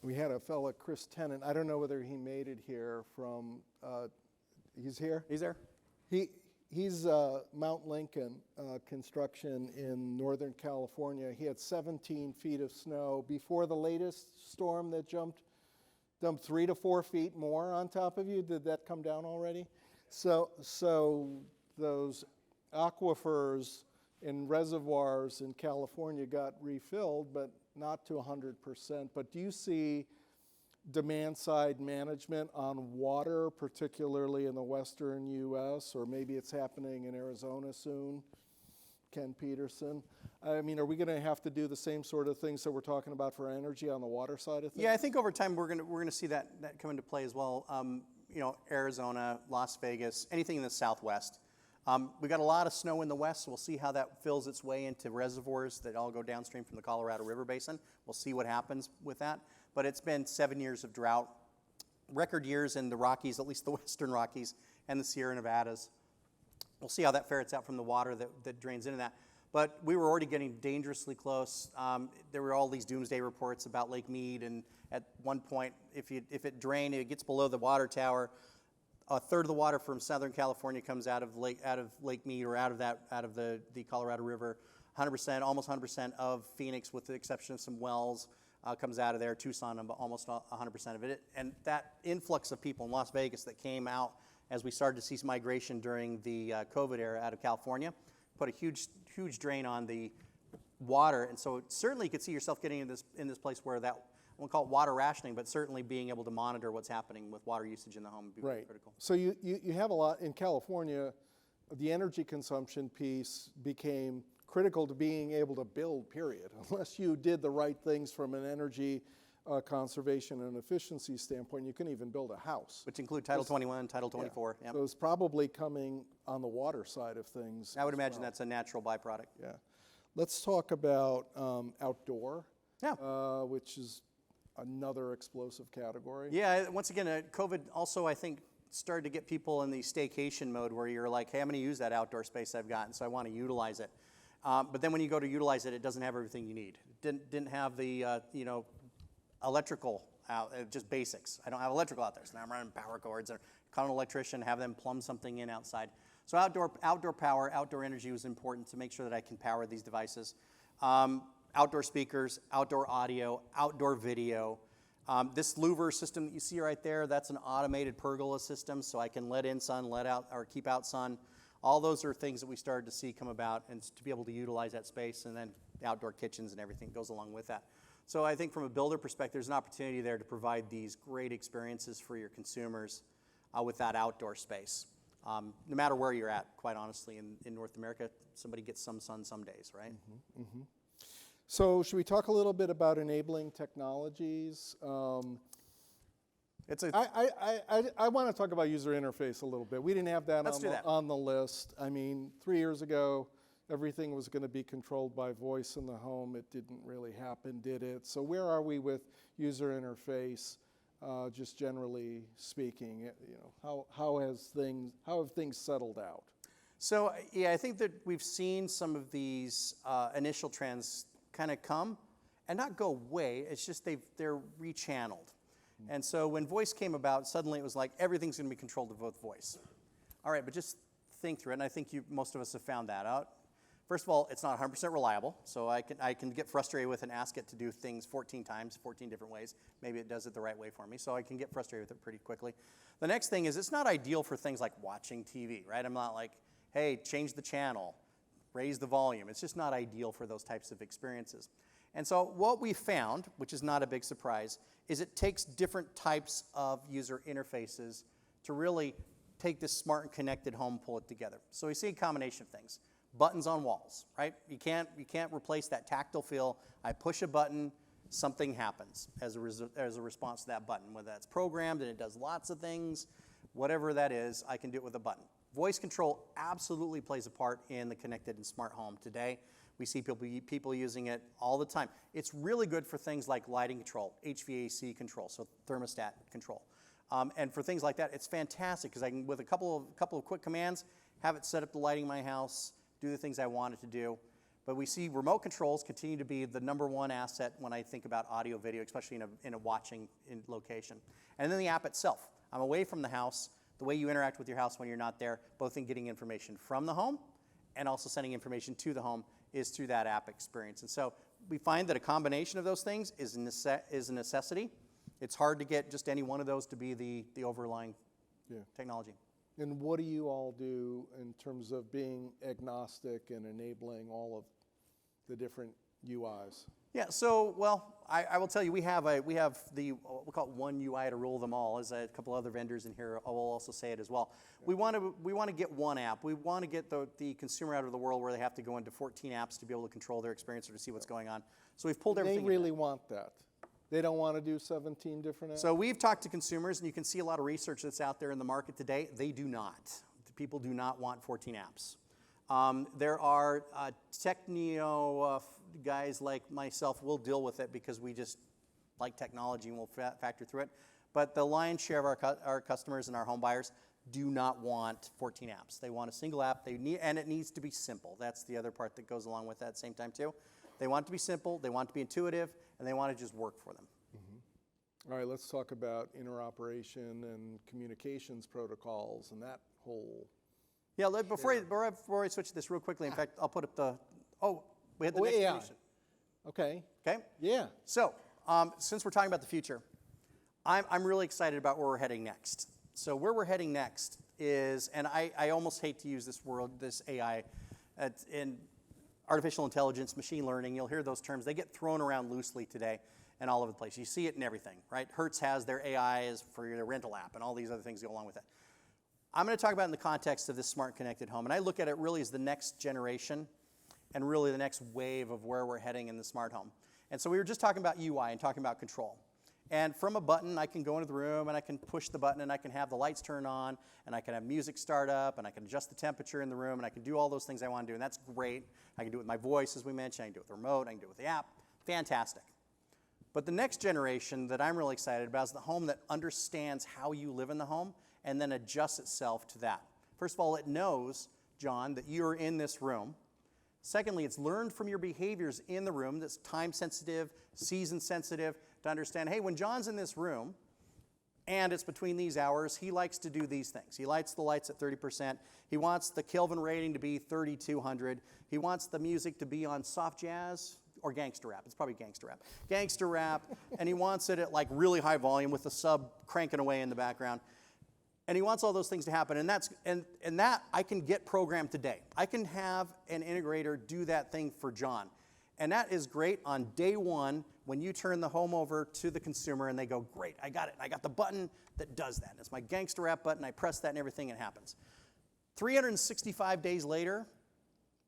we had a fella, Chris Tennant. I don't know whether he made it here from, he's here? He's there. He's Mount Lincoln construction in Northern California. He had 17 feet of snow before the latest storm that dumped 3 to 4 feet more on top of you. Did that come down already? So those aquifers and reservoirs in California got refilled, but not to 100%. But do you see demand side management on water, particularly in the western U.S., or maybe it's happening in Arizona soon? Ken Peterson. I mean, are we going to have to do the same sort of things that we're talking about for energy on the water side of things? Yeah, I think over time we're going to see that come into play as well. Arizona, Las Vegas, anything in the Southwest. We've got a lot of snow in the west, so we'll see how that fills its way into reservoirs that all go downstream from the Colorado River Basin. We'll see what happens with that. But it's been 7 years of drought, record years in the Rockies, at least the western Rockies, and the Sierra Nevadas. We'll see how that ferrets out from the water that drains into that. But we were already getting dangerously close. There were all these doomsday reports about Lake Mead, and at one point, if it drained, it gets below the water tower. A third of the water from Southern California comes out of Lake Mead or out of the Colorado River. 100%, almost 100% of Phoenix, with the exception of some wells, comes out of there. Tucson, almost 100% of it. And that influx of people in Las Vegas that came out as we started to see some migration during the COVID era out of California, put a huge drain on the water. And so certainly you could see yourself getting in this place where that won't call it water rationing, but certainly being able to monitor what's happening with water usage in the home would be very Right. critical. So you have a lot in California. The energy consumption piece became critical to being able to build, period. Unless you did the right things from an energy conservation and efficiency standpoint, you couldn't even build a house. Which include Title 21, Title 24. Yep. So it's probably coming on the water side of things. I would imagine that's a natural byproduct. Yeah. Let's talk about outdoor, Yeah. which is another explosive category. Yeah, once again, COVID also, I think, started to get people in the staycation mode where you're like, hey, I'm going to use that outdoor space I've got, and so I want to utilize it. But then when you go to utilize it, it doesn't have everything you need. It didn't have the, electrical out, just basics. I don't have electrical out there, so now I'm running power cords or call an electrician, have them plumb something in outside. So outdoor power, outdoor energy was important to make sure that I can power these devices. Outdoor speakers, outdoor audio, outdoor video. This louver system that you see right there, that's an automated pergola system, so I can let in sun, let out, or keep out sun. All those are things that we started to see come about, and to be able to utilize that space, and then outdoor kitchens and everything goes along with that. So I think from a builder perspective, there's an opportunity there to provide these great experiences for your consumers with that outdoor space. No matter where you're at, quite honestly, in North America, somebody gets some sun some days, right? Mm-hmm, mm-hmm. So should we talk a little bit about enabling technologies? I want to talk about user interface a little bit. We didn't have that, on the list. I mean, 3 years ago, everything was going to be controlled by voice in the home. It didn't really happen, did it? So where are we with user interface, just generally speaking? How have things settled out? So yeah, I think that we've seen some of these initial trends kind of come and not go away. It's just they're rechanneled. And so when voice came about, suddenly it was like everything's going to be controlled with voice. All right, but just think through it, and I think most of us have found that out. First of all, it's not 100% reliable, so I can get frustrated with and ask it to do things 14 times, 14 different ways. Maybe it does it the right way for me, so I can get frustrated with it pretty quickly. The next thing is it's not ideal for things like watching TV, right? I'm not like, hey, change the channel, raise the volume. It's just not ideal for those types of experiences. And so what we found, which is not a big surprise, is it takes different types of user interfaces to really take this smart and connected home, pull it together. So we see a combination of things. Buttons on walls, right? You can't replace that tactile feel. I push a button, something happens as a response to that button. Whether that's programmed and it does lots of things, whatever that is, I can do it with a button. Voice control absolutely plays a part in the connected and smart home today. We see people using it all the time. It's really good for things like lighting control, HVAC control, so thermostat control. And for things like that, it's fantastic because I can, with a couple of quick commands, have it set up the lighting in my house, do the things I want it to do. But we see remote controls continue to be the #1 asset when I think about audio video, especially in a watching location. And then the app itself. I'm away from the house. The way you interact with your house when you're not there, both in getting information from the home and also sending information to the home, is through that app experience. And so we find that a combination of those things is a necessity. It's hard to get just any one of those to be the overlying technology. And what do you all do in terms of being agnostic and enabling all of the different UIs? Yeah, so, well, I will tell you, we have the, we call it one UI to rule them all. As a couple other vendors in here will also say it as well. We want to get one app. We want to get the consumer out of the world where they have to go into 14 apps to be able to control their experience or to see what's going on. So we've pulled everything. They really want that. They don't want to do 17 different apps? So we've talked to consumers, and you can see a lot of research that's out there in the market today. They do not. People do not want 14 apps. There are techno guys like myself will deal with it because we just like technology and we'll factor through it. But the lion's share of our customers and our home buyers do not want 14 apps. They want a single app, and it needs to be simple. That's the other part that goes along with that at the same time too. They want it to be simple, they want it to be intuitive, and they want it to just work for them. Mm-hmm. All right, let's talk about interoperation and communications protocols and that whole... Yeah, before I switch to this real quickly, in fact, I'll put up we had the next solution. Okay. Okay? Yeah. So, since we're talking about the future, I'm really excited about where we're heading next. So where we're heading next is, and I almost hate to use this AI, in artificial intelligence, machine learning, you'll hear those terms, they get thrown around loosely today. and all over the place. You see it in everything, right? Hertz has their AIs for your rental app and all these other things go along with it. I'm going to talk about it in the context of this smart connected home, and I look at it really as the next generation and really the next wave of where we're heading in the smart home. And so we were just talking about UI and talking about control. And from a button, I can go into the room and I can push the button and I can have the lights turn on and I can have music start up and I can adjust the temperature in the room and I can do all those things I want to do, and that's great. I can do it with my voice, as we mentioned. I can do it with the remote. I can do it with the app. Fantastic. But the next generation that I'm really excited about is the home that understands how you live in the home and then adjusts itself to that. First of all, it knows, John, that you're in this room. Secondly, it's learned from your behaviors in the room that's time sensitive, season sensitive, to understand, hey, when John's in this room and it's between these hours, he likes to do these things. He lights the lights at 30%. He wants the Kelvin rating to be 3,200. He wants the music to be on soft jazz or gangster rap. It's probably gangster rap. Gangster rap, and he wants it at like really high volume with the sub cranking away in the background. And he wants all those things to happen, and that I can get programmed today. I can have an integrator do that thing for John. And that is great on day one when you turn the home over to the consumer and they go, great, I got it. I got the button that does that. It's my gangster rap button. I press that and everything, it happens. 365 days later,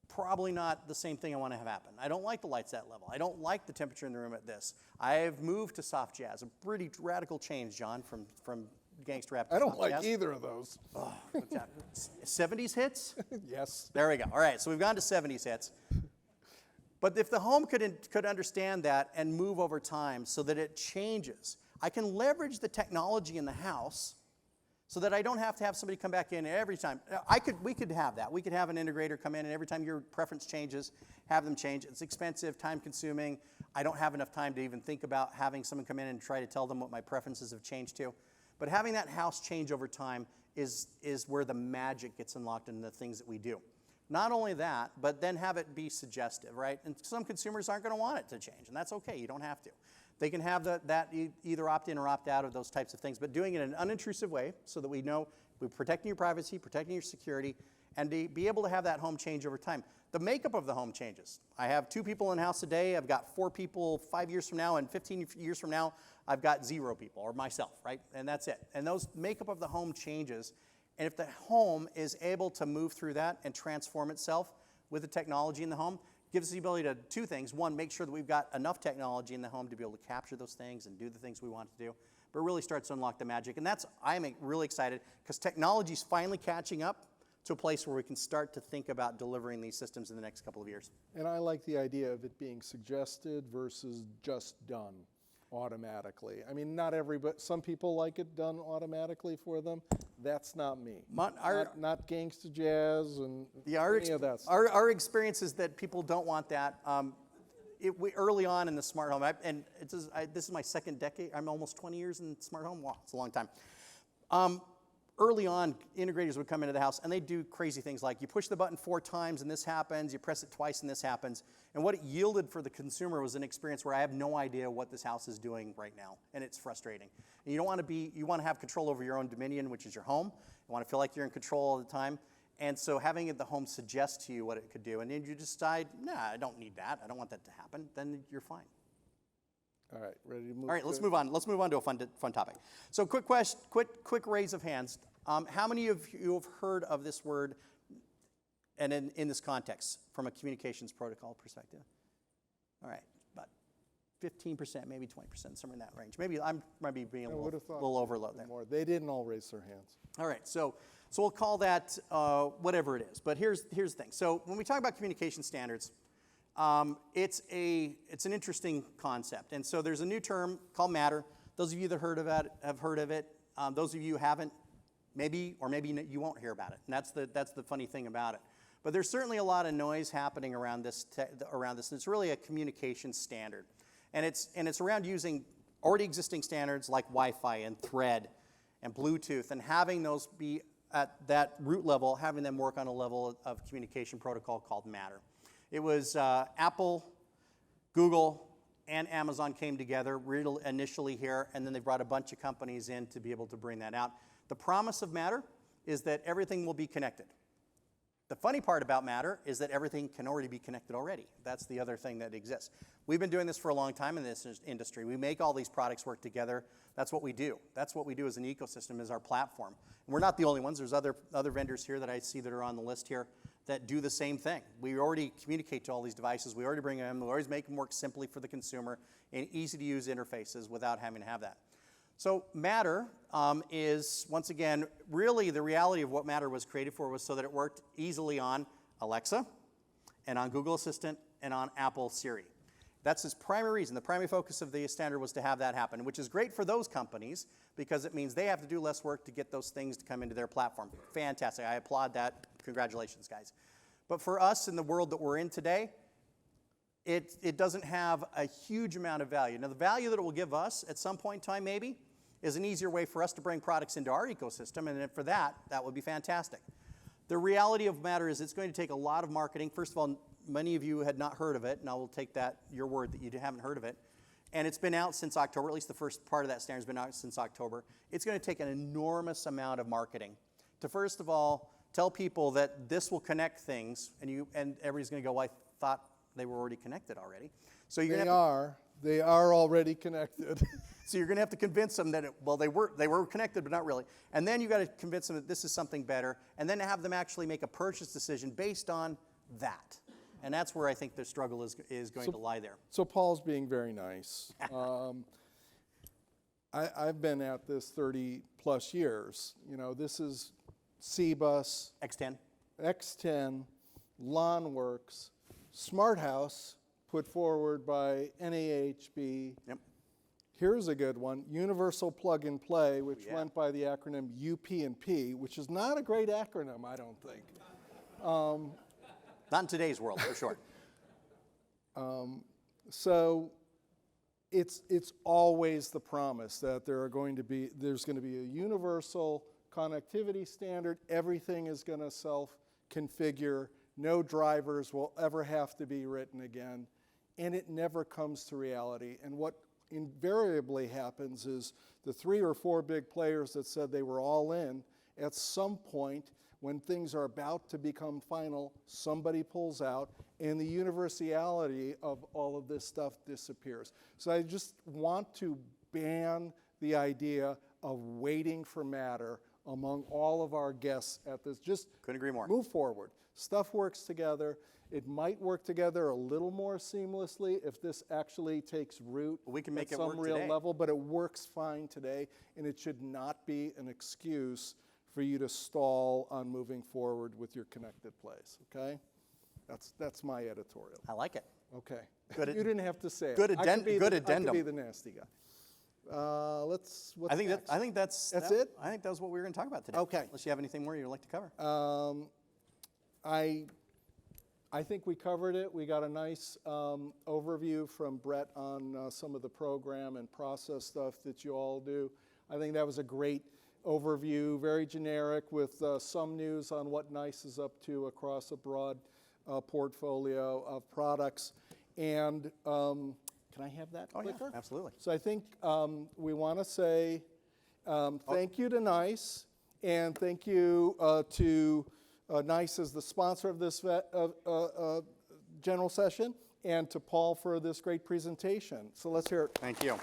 probably not the same thing I want to have happen. I don't like the lights at that level. I don't like the temperature in the room at this. I've moved to soft jazz, a pretty radical change, John, from gangster rap to I don't soft like jazz. either of those. Oh, what's that? 70s hits? Yes. There we go. All right, so we've gone to 70s hits. But if the home could understand that and move over time so that it changes, I can leverage the technology in the house so that I don't have to have somebody come back in every time. We could have that. We could have an integrator come in and every time your preference changes, have them change. It's expensive, time consuming. I don't have enough time to even think about having someone come in and try to tell them what my preferences have changed to. But having that house change over time is where the magic gets unlocked in the things that we do. Not only that, but then have it be suggestive, right? And some consumers aren't going to want it to change, and that's okay. You don't have to. They can have that either opt in or opt out of those types of things, but doing it in an unintrusive way so that we know we're protecting your privacy, protecting your security, and to be able to have that home change over time. The makeup of the home changes. I have 2 people in the house today. I've got 4 people 5 years from now, and 15 years from now, I've got 0 people, or myself, right? And that's it. And those makeup of the home changes. And if the home is able to move through that and transform itself with the technology in the home, gives us the ability to 2 things. 1, make sure that we've got enough technology in the home to be able to capture those things and do the things we want to do. But it really starts to unlock the magic. And I'm really excited because technology is finally catching up to a place where we can start to think about delivering these systems in the next couple of years. And I like the idea of it being suggested versus just done automatically. I mean, not everybody, some people like it done automatically for them. That's not me. Not gangsta jazz and any of that stuff. Our experience is that people don't want that. Early on in the smart home, this is my second decade. I'm almost 20 years in smart home. Wow, it's a long time. Early on, integrators would come into the house and they'd do crazy things like you push the button 4 times and this happens, you press it twice and this happens. And what it yielded for the consumer was an experience where I have no idea what this house is doing right now, and it's frustrating. And you want to have control over your own dominion, which is your home. You want to feel like you're in control all the time. And so having the home suggest to you what it could do, and then you decide, nah, I don't need that. I don't want that to happen. Then you're fine. All right, ready to move? All right, let's move on. Let's move on to a fun topic. So quick raise of hands. How many of you have heard of this word and in this context from a communications protocol perspective? All right, about 15%, maybe 20%, somewhere in that range. Maybe I might be being a little overload there. More. They didn't all raise their hands. All right, so we'll call that whatever it is. But here's the thing. So when we talk about communication standards, it's an interesting concept. And so there's a new term called Matter. Those of you that have heard of it. Those of you who haven't, maybe you won't hear about it. And that's the funny thing about it. But there's certainly a lot of noise happening around this. And it's really a communication standard. And it's around using already existing standards like Wi-Fi and Thread and Bluetooth and having those be at that root level, having them work on a level of communication protocol called Matter. It was Apple, Google, and Amazon came together initially here, and then they brought a bunch of companies in to be able to bring that out. The promise of Matter is that everything will be connected. The funny part about Matter is that everything can already be connected already. That's the other thing that exists. We've been doing this for a long time in this industry. We make all these products work together. That's what we do. That's what we do as an ecosystem, is our platform. And we're not the only ones. There's other vendors here that I see that are on the list here that do the same thing. We already communicate to all these devices. We already bring them in. We always make them work simply for the consumer and easy to use interfaces without having to have that. So Matter is, once again, really the reality of what Matter was created for was so that it worked easily on Alexa and on Google Assistant and on Apple Siri. That's its primary reason. The primary focus of the standard was to have that happen, which is great for those companies because it means they have to do less work to get those things to come into their platform. Fantastic. I applaud that. Congratulations, guys. But for us in the world that we're in today, it doesn't have a huge amount of value. Now, the value that it will give us at some point in time, maybe, is an easier way for us to bring products into our ecosystem, and for that would be fantastic. The reality of the matter is it's going to take a lot of marketing. First of all, many of you had not heard of it, and I will take that, your word that you haven't heard of it. And it's been out since October, at least the first part of that standard has been out since October. It's going to take an enormous amount of marketing to, first of all, tell people that this will connect things, and everybody's going to go, well, I thought they were already connected already. So you're They are already connected. So you're going to have to convince them that, they were connected, but not really. And then you got to convince them that this is something better, and then have them actually make a purchase decision based on that. And that's where I think the struggle is going to lie there. So Paul's being very nice. I've been at this 30 plus years. You know, this is C-Bus, X10, LawnWorks, Smart House, put forward by NAHB. Yep. Here's a good one, Universal Plug and Play, which went by the acronym UP&P, which is not a great acronym, I don't think. Not in today's world, for sure. So it's always the promise that there's going to be a universal connectivity standard. Everything is going to self-configure. No drivers will ever have to be written again. And it never comes to reality. And what invariably happens is the 3 or 4 big players that said they were all in, at some point when things are about to become final, somebody pulls out and the universality of all of this stuff disappears. So I just want to ban the idea of waiting for Matter among all of our guests at this. Just couldn't agree more. Move forward. Stuff works together. It might work together a little more seamlessly if this actually takes root we can make at it work some real today. level, but it works fine today, and it should not be an excuse for you to stall on moving forward with your connected place, okay? That's my editorial. I like it. Okay. Good You didn't have to say good it. good I addendum. could be the nasty guy. What's I think next? that's it? I think that was what we were going to talk about today. Okay. Unless you have anything more you'd like to cover. I think we covered it. We got a nice overview from Brett on some of the program and process stuff that you all do. I think that was a great overview, very generic with some news on what NICE is up to across a broad portfolio of products. And can I have that clicker? Yeah, absolutely. So I think we want to say thank you to NICE, and thank you to NICE as the sponsor of this general session, and to Paul for this great presentation. So let's hear it. Thank you.